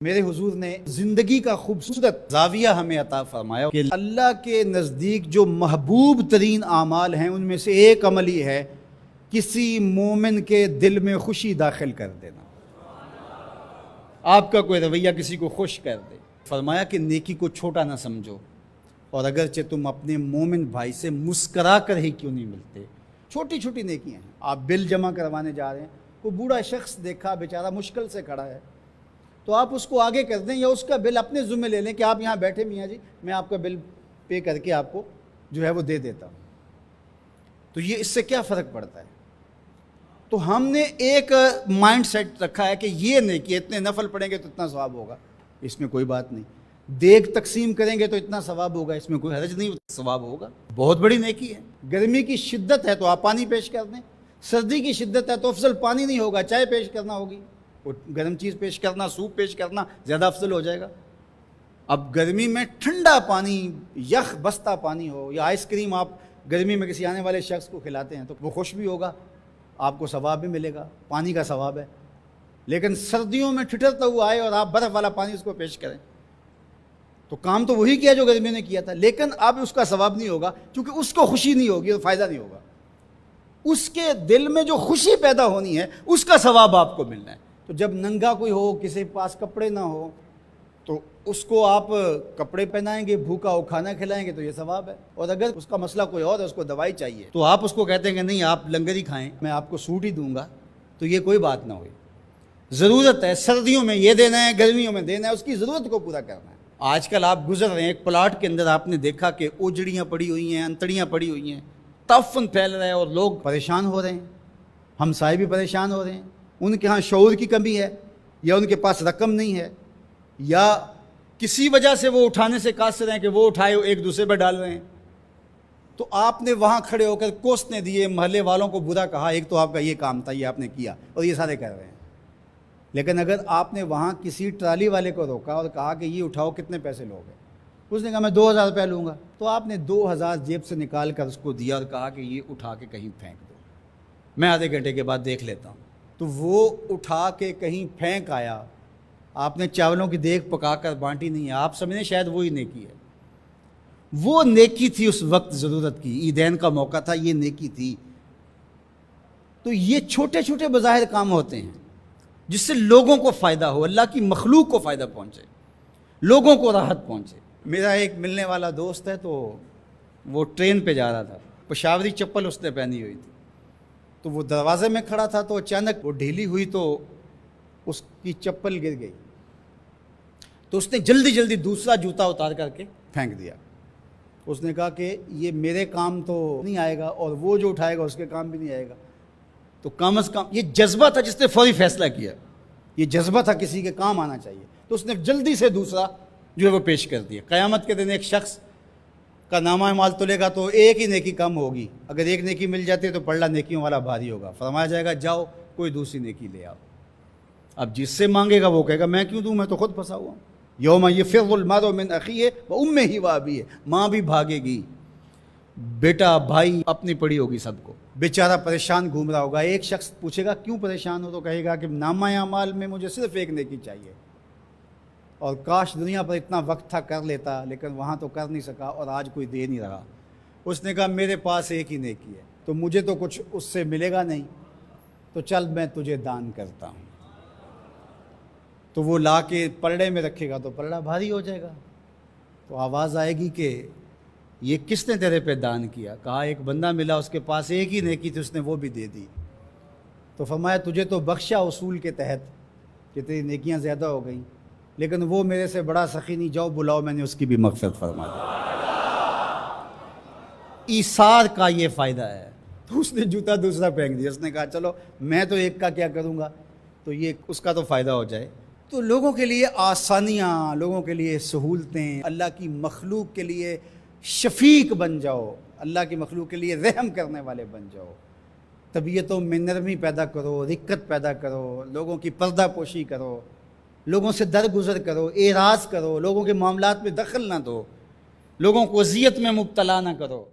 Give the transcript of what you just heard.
میرے حضور نے زندگی کا خوبصورت زاویہ ہمیں عطا فرمایا کہ اللہ کے نزدیک جو محبوب ترین اعمال ہیں ان میں سے ایک عمل ہی ہے کسی مومن کے دل میں خوشی داخل کر دینا۔ آپ کا کوئی رویہ کسی کو خوش کر دے۔ فرمایا کہ نیکی کو چھوٹا نہ سمجھو، اور اگرچہ تم اپنے مومن بھائی سے مسکرا کر ہی کیوں نہیں ملتے۔ چھوٹی چھوٹی نیکیاں ہیں۔ آپ بل جمع کروانے جا رہے ہیں، کوئی بوڑھا شخص دیکھا بیچارہ مشکل سے کھڑا ہے، تو آپ اس کو آگے کر دیں یا اس کا بل اپنے ذمہ لے لیں کہ آپ یہاں بیٹھے میاں جی، میں آپ کا بل پے کر کے آپ کو جو ہے وہ دے دیتا ہوں۔ تو یہ اس سے کیا فرق پڑتا ہے؟ تو ہم نے ایک مائنڈ سیٹ رکھا ہے کہ یہ نیکی اتنے نفل پڑھیں گے تو اتنا ثواب ہوگا، اس میں کوئی بات نہیں۔ دیگ تقسیم کریں گے تو اتنا ثواب ہوگا، اس میں کوئی حرج نہیں، ثواب ہوگا۔ بہت بڑی نیکی ہے۔ گرمی کی شدت ہے تو آپ پانی پیش کر دیں، سردی کی شدت ہے تو افضل پانی نہیں ہوگا، چائے پیش کرنا ہوگی، گرم چیز پیش کرنا، سوپ پیش کرنا زیادہ افضل ہو جائے گا۔ اب گرمی میں ٹھنڈا پانی، یخ بستہ پانی ہو، یا آئس کریم آپ گرمی میں کسی آنے والے شخص کو کھلاتے ہیں تو وہ خوش بھی ہوگا، آپ کو ثواب بھی ملے گا، پانی کا ثواب ہے۔ لیکن سردیوں میں ٹھٹرتا ہوا آئے اور آپ برف والا پانی اس کو پیش کریں تو کام تو وہی کیا جو گرمی نے کیا تھا، لیکن اب اس کا ثواب نہیں ہوگا کیونکہ اس کو خوشی نہیں ہوگی اور فائدہ نہیں ہوگا۔ اس کے دل میں جو خوشی پیدا ہونی ہے اس کا ثواب آپ کو ملنا ہے۔ تو جب ننگا کوئی ہو، کسی کے پاس کپڑے نہ ہو، تو اس کو آپ کپڑے پہنائیں گے، بھوکا ہو کھانا کھلائیں گے تو یہ ثواب ہے۔ اور اگر اس کا مسئلہ کوئی اور ہے، اس کو دوائی چاہیے، تو آپ اس کو کہتے ہیں کہ نہیں آپ لنگر ہی کھائیں، میں آپ کو سوٹ ہی دوں گا، تو یہ کوئی بات نہ ہوئی۔ ضرورت ہے سردیوں میں یہ دینا ہے، گرمیوں میں دینا ہے، اس کی ضرورت کو پورا کرنا ہے۔ آج کل آپ گزر رہے ہیں ایک پلاٹ کے اندر، آپ نے دیکھا کہ اوجڑیاں پڑی ہوئی ہیں، انتڑیاں پڑی ہوئی ہیں، تعفن پھیل رہا ہے اور لوگ پریشان ہو رہے ہیں، ہمسائے بھی پریشان ہو رہے ہیں۔ ان کے ہاں شعور کی کمی ہے، یا ان کے پاس رقم نہیں ہے، یا کسی وجہ سے وہ اٹھانے سے قاصر ہیں کہ وہ اٹھائے ایک دوسرے پہ ڈال رہے ہیں۔ تو آپ نے وہاں کھڑے ہو کر کوسنے دیے، محلے والوں کو برا کہا، ایک تو آپ کا یہ کام تھا، یہ آپ نے کیا اور یہ سارے کر رہے ہیں۔ لیکن اگر آپ نے وہاں کسی ٹرالی والے کو روکا اور کہا کہ یہ اٹھاؤ، کتنے پیسے لوگے؟ اس نے کہا میں 2000 روپے لوں گا، تو آپ نے 2000 جیب سے نکال کر اس کو دیا اور کہا کہ یہ اٹھا کے کہیں پھینک دو، میں آدھے گھنٹے کے بعد دیکھ لیتا ہوں۔ تو وہ اٹھا کے کہیں پھینک آیا، آپ نے چاولوں کی دیگ پکا کر بانٹی نہیں ہے، آپ سمجھیں شاید وہی نیکی ہے۔ وہ نیکی تھی اس وقت ضرورت کی، عیدین کا موقع تھا، یہ نیکی تھی۔ تو یہ چھوٹے چھوٹے بظاہر کام ہوتے ہیں جس سے لوگوں کو فائدہ ہو، اللہ کی مخلوق کو فائدہ پہنچے، لوگوں کو راحت پہنچے۔ میرا ایک ملنے والا دوست ہے، تو وہ ٹرین پہ جا رہا تھا، پشاوری چپل اس نے پہنی ہوئی تھی، تو وہ دروازے میں کھڑا تھا، تو اچانک وہ ڈھیلی ہوئی تو اس کی چپل گر گئی، تو اس نے جلدی جلدی دوسرا جوتا اتار کر کے پھینک دیا۔ اس نے کہا کہ یہ میرے کام تو نہیں آئے گا اور وہ جو اٹھائے گا اس کے کام بھی نہیں آئے گا۔ تو کم از کم یہ جذبہ تھا جس نے فوری فیصلہ کیا، یہ جذبہ تھا کسی کے کام آنا چاہیے، تو اس نے جلدی سے دوسرا جو ہے وہ پیش کر دیا۔ قیامت کے دن ایک شخص کا نامہ اعمال تلے گا تو ایک ہی نیکی کم ہوگی، اگر ایک نیکی مل جاتی ہے تو پلڑا نیکیوں والا بھاری ہوگا۔ فرمایا جائے گا جاؤ کوئی دوسری نیکی لے آؤ۔ اب جس سے مانگے گا وہ کہے گا میں کیوں دوں، میں تو خود پھنسا ہوا ہوں۔ یوم یفر المرء من اخیہ وامہ وابیہ، ماں بھی بھاگے گی، بیٹا بھائی اپنی پڑی ہوگی، سب کو بیچارہ پریشان گھوم رہا ہوگا۔ ایک شخص پوچھے گا کیوں پریشان ہو، تو کہے گا کہ نامہ اعمال میں مجھے صرف ایک نیکی چاہیے، اور کاش دنیا پر اتنا وقت تھا کر لیتا، لیکن وہاں تو کر نہیں سکا اور آج کوئی دے نہیں رہا۔ اس نے کہا میرے پاس ایک ہی نیکی ہے، تو مجھے تو کچھ اس سے ملے گا نہیں، تو چل میں تجھے دان کرتا ہوں۔ تو وہ لا کے پلڑے میں رکھے گا تو پلڑا بھاری ہو جائے گا، تو آواز آئے گی کہ یہ کس نے تیرے پہ دان کیا؟ کہا ایک بندہ ملا، اس کے پاس ایک ہی نیکی تھی، اس نے وہ بھی دے دی۔ تو فرمایا تجھے تو بخشا اصول کے تحت کہ تیری نیکیاں زیادہ ہو گئیں، لیکن وہ میرے سے بڑا سخی نہیں، جاؤ بلاؤ، میں نے اس کی بھی مغفرت فرما دی۔ ایثار کا یہ فائدہ ہے۔ تو اس نے جوتا دوسرا پھینک دیا، اس نے کہا چلو میں تو ایک کا کیا کروں گا، تو یہ اس کا تو فائدہ ہو جائے۔ تو لوگوں کے لیے آسانیاں، لوگوں کے لیے سہولتیں، اللہ کی مخلوق کے لیے شفیق بن جاؤ، اللہ کی مخلوق کے لیے رحم کرنے والے بن جاؤ، طبیعتوں میں نرمی پیدا کرو، رقت پیدا کرو، لوگوں کی پردہ پوشی کرو، لوگوں سے درگزر کرو، اعراض کرو، لوگوں کے معاملات میں دخل نہ دو، لوگوں کو اذیت میں مبتلا نہ کرو۔